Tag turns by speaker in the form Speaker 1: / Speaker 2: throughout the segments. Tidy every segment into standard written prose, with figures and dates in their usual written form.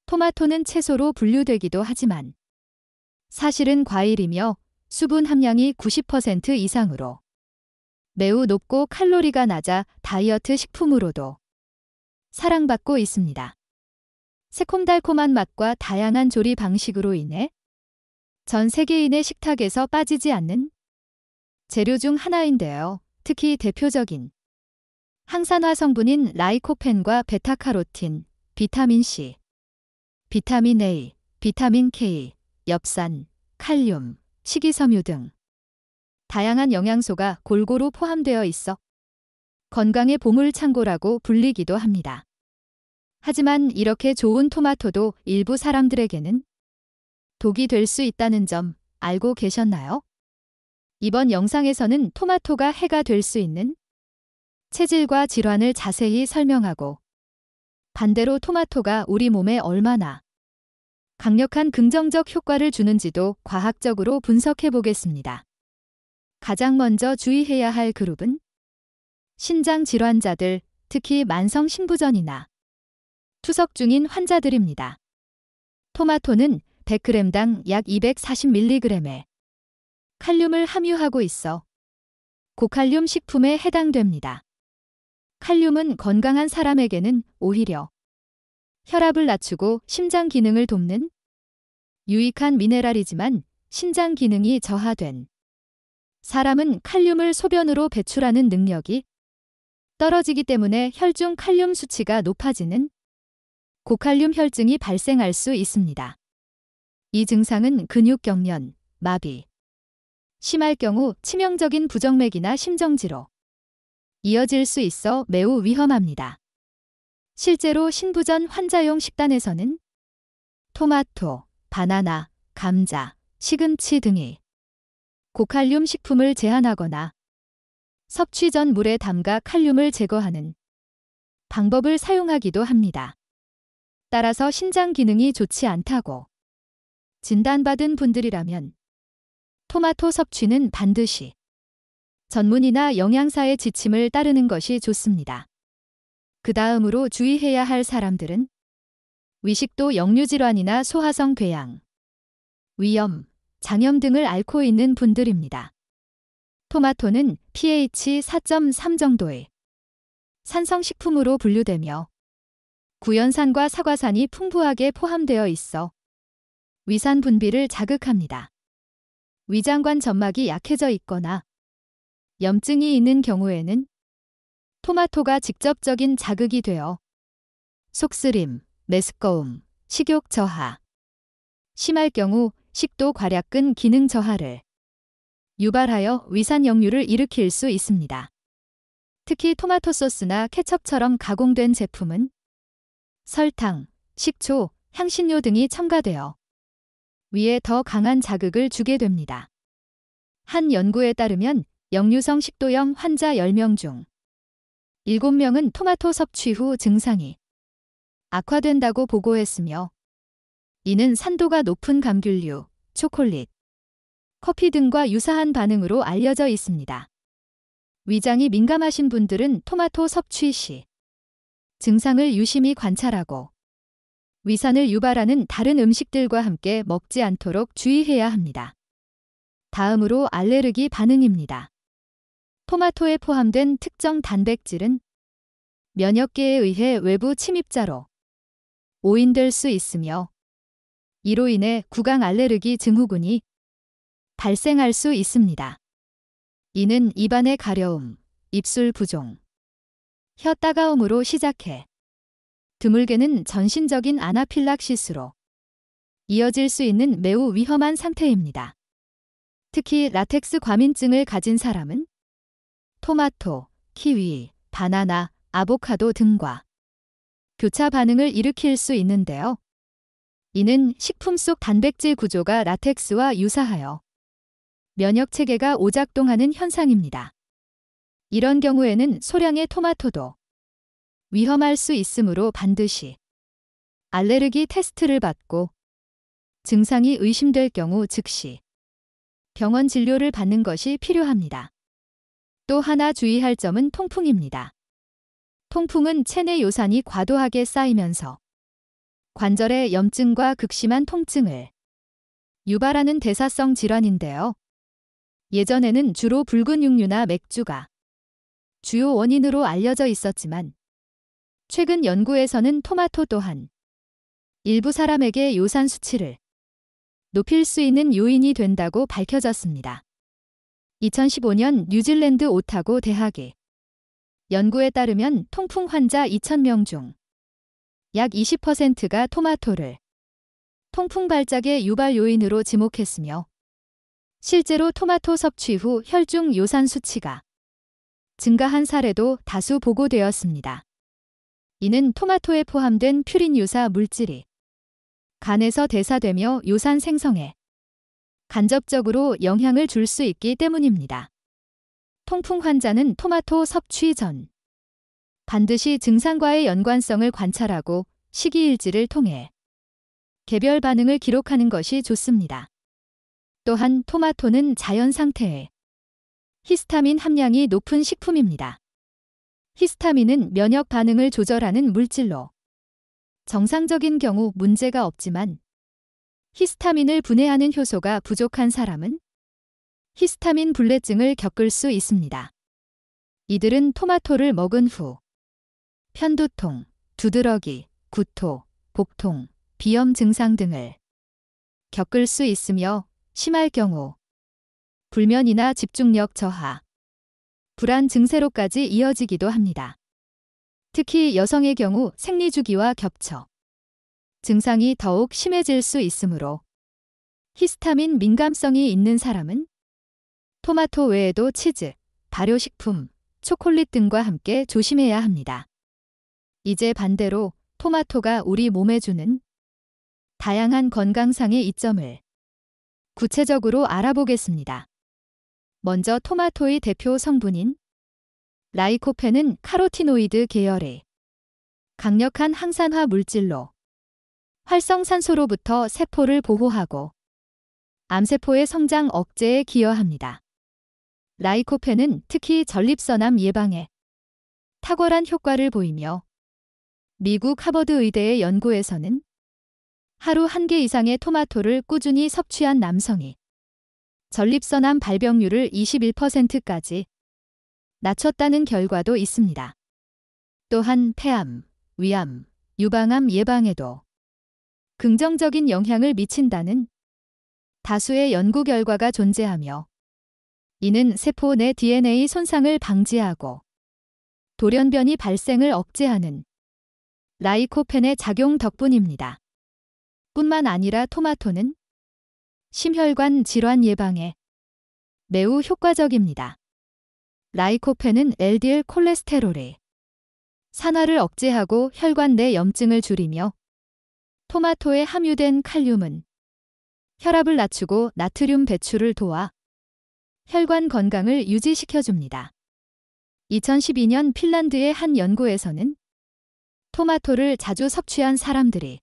Speaker 1: 토마토는 채소로 분류되기도 하지만 사실은 과일이며 수분 함량이 90% 이상으로 매우 높고 칼로리가 낮아 다이어트 식품으로도 사랑받고 있습니다. 새콤달콤한 맛과 다양한 조리 방식으로 인해 전 세계인의 식탁에서 빠지지 않는 재료 중 하나인데요. 특히 대표적인 항산화 성분인 라이코펜과 베타카로틴, 비타민 C, 비타민 A, 비타민 K, 엽산, 칼륨, 식이섬유 등 다양한 영양소가 골고루 포함되어 있어 건강의 보물창고라고 불리기도 합니다. 하지만 이렇게 좋은 토마토도 일부 사람들에게는 독이 될 수 있다는 점 알고 계셨나요? 이번 영상에서는 토마토가 해가 될 수 있는 체질과 질환을 자세히 설명하고 반대로 토마토가 우리 몸에 얼마나 강력한 긍정적 효과를 주는지도 과학적으로 분석해 보겠습니다. 가장 먼저 주의해야 할 그룹은 신장 질환자들, 특히 만성 신부전이나 투석 중인 환자들입니다. 토마토는 100g당 약 240mg의 칼륨을 함유하고 있어 고칼륨 식품에 해당됩니다. 칼륨은 건강한 사람에게는 오히려 혈압을 낮추고 심장 기능을 돕는 유익한 미네랄이지만 신장 기능이 저하된 사람은 칼륨을 소변으로 배출하는 능력이 떨어지기 때문에 혈중 칼륨 수치가 높아지는 고칼륨 혈증이 발생할 수 있습니다. 이 증상은 근육경련, 마비, 심할 경우 치명적인 부정맥이나 심정지로 이어질 수 있어 매우 위험합니다. 실제로 신부전 환자용 식단에서는 토마토, 바나나, 감자, 시금치 등이 고칼륨 식품을 제한하거나 섭취 전 물에 담가 칼륨을 제거하는 방법을 사용하기도 합니다. 따라서 신장 기능이 좋지 않다고 진단받은 분들이라면 토마토 섭취는 반드시 전문의나 영양사의 지침을 따르는 것이 좋습니다. 그 다음으로 주의해야 할 사람들은 위식도 역류질환이나 소화성 궤양, 위염, 장염 등을 앓고 있는 분들입니다. 토마토는 pH 4.3 정도의 산성식품으로 분류되며 구연산과 사과산이 풍부하게 포함되어 있어 위산 분비를 자극합니다. 위장관 점막이 약해져 있거나 염증이 있는 경우에는 토마토가 직접적인 자극이 되어 속쓰림, 메스꺼움, 식욕 저하, 심할 경우 식도 괄약근 기능 저하를 유발하여 위산 역류를 일으킬 수 있습니다. 특히 토마토 소스나 케첩처럼 가공된 제품은 설탕, 식초, 향신료 등이 첨가되어 위에 더 강한 자극을 주게 됩니다. 한 연구에 따르면 역류성 식도염 환자 10명 중 7명은 토마토 섭취 후 증상이 악화된다고 보고했으며 이는 산도가 높은 감귤류, 초콜릿, 커피 등과 유사한 반응으로 알려져 있습니다. 위장이 민감하신 분들은 토마토 섭취 시 증상을 유심히 관찰하고 위산을 유발하는 다른 음식들과 함께 먹지 않도록 주의해야 합니다. 다음으로 알레르기 반응입니다. 토마토에 포함된 특정 단백질은 면역계에 의해 외부 침입자로 오인될 수 있으며 이로 인해 구강 알레르기 증후군이 발생할 수 있습니다. 이는 입안의 가려움, 입술 부종, 혀 따가움으로 시작해 드물게는 전신적인 아나필락시스로 이어질 수 있는 매우 위험한 상태입니다. 특히 라텍스 과민증을 가진 사람은 토마토, 키위, 바나나, 아보카도 등과 교차 반응을 일으킬 수 있는데요. 이는 식품 속 단백질 구조가 라텍스와 유사하여 면역 체계가 오작동하는 현상입니다. 이런 경우에는 소량의 토마토도 위험할 수 있으므로 반드시 알레르기 테스트를 받고 증상이 의심될 경우 즉시 병원 진료를 받는 것이 필요합니다. 또 하나 주의할 점은 통풍입니다. 통풍은 체내 요산이 과도하게 쌓이면서 관절의 염증과 극심한 통증을 유발하는 대사성 질환인데요. 예전에는 주로 붉은 육류나 맥주가 주요 원인으로 알려져 있었지만 최근 연구에서는 토마토 또한 일부 사람에게 요산 수치를 높일 수 있는 요인이 된다고 밝혀졌습니다. 2015년 뉴질랜드 오타고 대학의 연구에 따르면 통풍 환자 2,000명 중 약 20%가 토마토를 통풍 발작의 유발 요인으로 지목했으며 실제로 토마토 섭취 후 혈중 요산 수치가 증가한 사례도 다수 보고되었습니다. 이는 토마토에 포함된 퓨린 유사 물질이 간에서 대사되며 요산 생성에 간접적으로 영향을 줄 수 있기 때문입니다. 통풍 환자는 토마토 섭취 전 반드시 증상과의 연관성을 관찰하고 식이일지를 통해 개별 반응을 기록하는 것이 좋습니다. 또한 토마토는 자연 상태에 히스타민 함량이 높은 식품입니다. 히스타민은 면역 반응을 조절하는 물질로 정상적인 경우 문제가 없지만 히스타민을 분해하는 효소가 부족한 사람은 히스타민 불내증을 겪을 수 있습니다. 이들은 토마토를 먹은 후 편두통, 두드러기, 구토, 복통, 비염 증상 등을 겪을 수 있으며 심할 경우 불면이나 집중력 저하, 불안 증세로까지 이어지기도 합니다. 특히 여성의 경우 생리주기와 겹쳐 증상이 더욱 심해질 수 있으므로 히스타민 민감성이 있는 사람은 토마토 외에도 치즈, 발효식품, 초콜릿 등과 함께 조심해야 합니다. 이제 반대로 토마토가 우리 몸에 주는 다양한 건강상의 이점을 구체적으로 알아보겠습니다. 먼저 토마토의 대표 성분인 라이코펜은 카로티노이드 계열의 강력한 항산화 물질로 활성산소로부터 세포를 보호하고 암세포의 성장 억제에 기여합니다. 라이코펜은 특히 전립선암 예방에 탁월한 효과를 보이며 미국 하버드 의대의 연구에서는 하루 1개 이상의 토마토를 꾸준히 섭취한 남성이 전립선암 발병률을 21%까지 낮췄다는 결과도 있습니다. 또한 폐암, 위암, 유방암 예방에도 긍정적인 영향을 미친다는 다수의 연구 결과가 존재하며 이는 세포 내 DNA 손상을 방지하고 돌연변이 발생을 억제하는 라이코펜의 작용 덕분입니다. 뿐만 아니라 토마토는 심혈관 질환 예방에 매우 효과적입니다. 라이코펜은 LDL 콜레스테롤의 산화를 억제하고 혈관 내 염증을 줄이며 토마토에 함유된 칼륨은 혈압을 낮추고 나트륨 배출을 도와 혈관 건강을 유지시켜줍니다. 2012년 핀란드의 한 연구에서는 토마토를 자주 섭취한 사람들이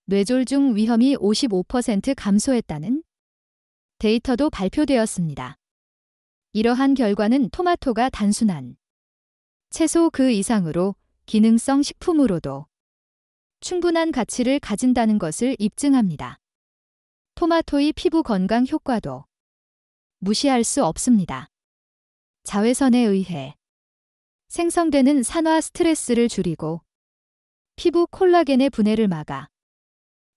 Speaker 1: 뇌졸중 위험이 55% 감소했다는 데이터도 발표되었습니다. 이러한 결과는 토마토가 단순한 채소 그 이상으로 기능성 식품으로도 충분한 가치를 가진다는 것을 입증합니다. 토마토의 피부 건강 효과도 무시할 수 없습니다. 자외선에 의해 생성되는 산화 스트레스를 줄이고 피부 콜라겐의 분해를 막아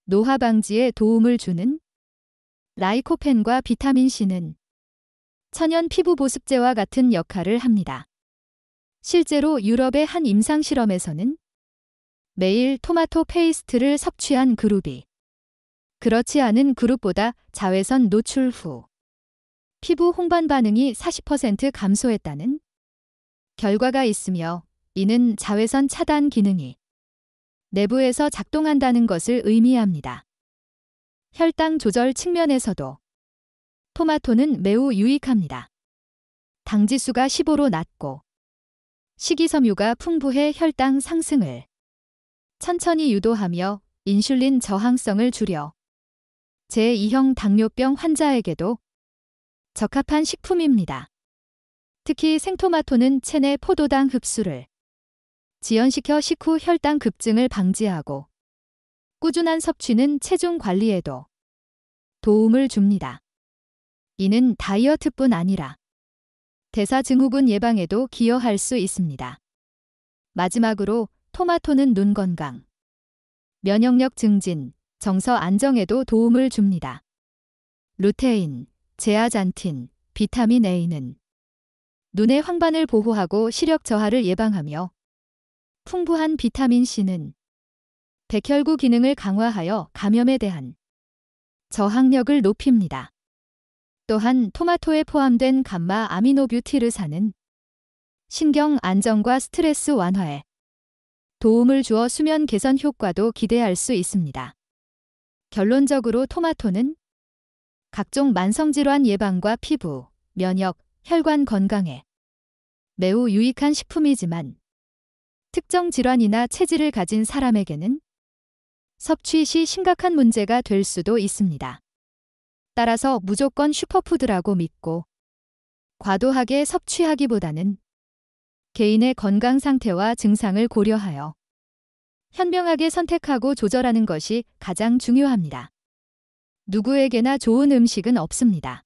Speaker 1: 노화 방지에 도움을 주는 라이코펜과 비타민C는 천연 피부 보습제와 같은 역할을 합니다. 실제로 유럽의 한 임상 실험에서는 매일 토마토 페이스트를 섭취한 그룹이 그렇지 않은 그룹보다 자외선 노출 후 피부 홍반 반응이 40% 감소했다는 결과가 있으며 이는 자외선 차단 기능이 내부에서 작동한다는 것을 의미합니다. 혈당 조절 측면에서도 토마토는 매우 유익합니다. 당지수가 15로 낮고 식이섬유가 풍부해 혈당 상승을 천천히 유도하며 인슐린 저항성을 줄여 제2형 당뇨병 환자에게도 적합한 식품입니다. 특히 생토마토는 체내 포도당 흡수를 지연시켜 식후 혈당 급증을 방지하고 꾸준한 섭취는 체중 관리에도 도움을 줍니다. 이는 다이어트뿐 아니라 대사증후군 예방에도 기여할 수 있습니다. 마지막으로 토마토는 눈 건강, 면역력 증진, 정서 안정에도 도움을 줍니다. 루테인, 제아잔틴, 비타민 A는 눈의 황반을 보호하고 시력 저하를 예방하며 풍부한 비타민 C는 백혈구 기능을 강화하여 감염에 대한 저항력을 높입니다. 또한 토마토에 포함된 감마 아미노뷰티르산은 신경 안정과 스트레스 완화에 도움을 주어 수면 개선 효과도 기대할 수 있습니다. 결론적으로 토마토는 각종 만성질환 예방과 피부, 면역, 혈관 건강에 매우 유익한 식품이지만 특정 질환이나 체질을 가진 사람에게는 섭취 시 심각한 문제가 될 수도 있습니다. 따라서 무조건 슈퍼푸드라고 믿고 과도하게 섭취하기보다는 개인의 건강 상태와 증상을 고려하여 현명하게 선택하고 조절하는 것이 가장 중요합니다. 누구에게나 좋은 음식은 없습니다.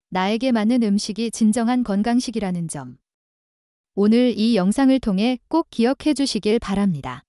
Speaker 1: 나에게 맞는 음식이 진정한 건강식이라는 점, 오늘 이 영상을 통해 꼭 기억해 주시길 바랍니다.